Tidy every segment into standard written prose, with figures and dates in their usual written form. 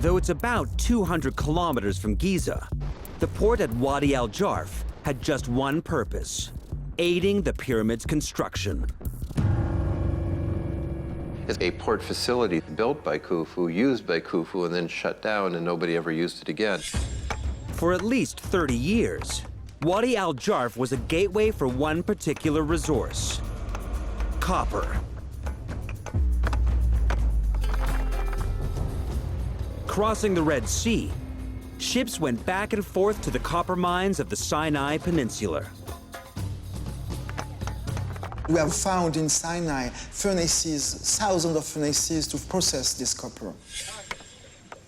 Though it's about 200 kilometers from Giza, the port at Wadi al-Jarf had just one purpose: aiding the pyramid's construction. It's a port facility built by Khufu, used by Khufu, and then shut down, and nobody ever used it again. For at least 30 years, Wadi al-Jarf was a gateway for one particular resource: copper. Crossing the Red Sea, ships went back and forth to the copper mines of the Sinai Peninsula. We have found in Sinai furnaces, thousands of furnaces to process this copper.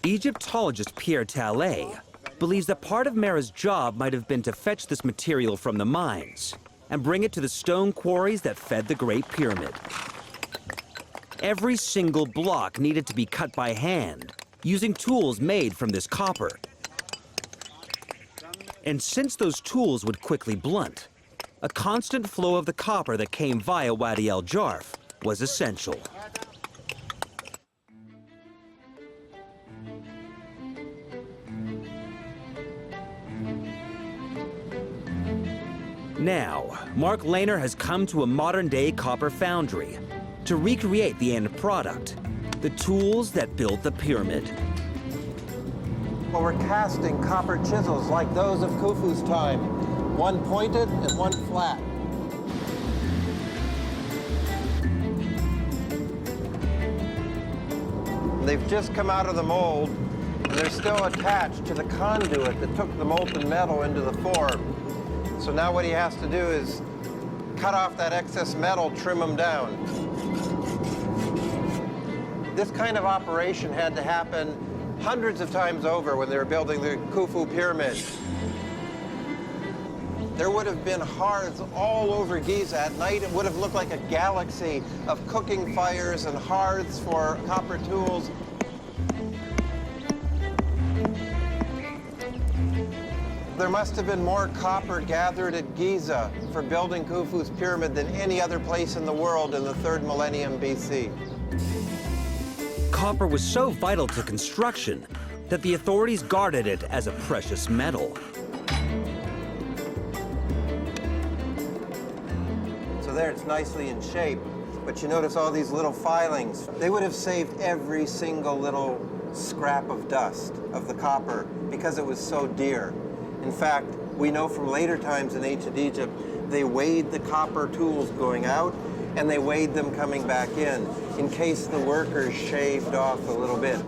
Egyptologist Pierre Tallet believes that part of Mera's job might have been to fetch this material from the mines and bring it to the stone quarries that fed the Great Pyramid. Every single block needed to be cut by hand, using tools made from this copper. And since those tools would quickly blunt, a constant flow of the copper that came via Wadi al-Jarf was essential. Now, Mark Lehner has come to a modern-day copper foundry to recreate the end product, the tools that built the pyramid. Well, we're casting copper chisels like those of Khufu's time, one pointed and one flat. They've just come out of the mold, and they're still attached to the conduit that took the molten metal into the form. So now what he has to do is cut off that excess metal, trim them down. This kind of operation had to happen hundreds of times over when they were building the Khufu pyramid. There would have been hearths all over Giza. At night, it would have looked like a galaxy of cooking fires and hearths for copper tools. There must have been more copper gathered at Giza for building Khufu's pyramid than any other place in the world in the 3rd millennium BC. Copper was so vital to construction that the authorities guarded it as a precious metal. So there it's nicely in shape, but you notice all these little filings. They would have saved every single little scrap of dust of the copper because it was so dear. In fact, we know from later times in ancient Egypt, they weighed the copper tools going out and they weighed them coming back in case the workers shaved off a little bit.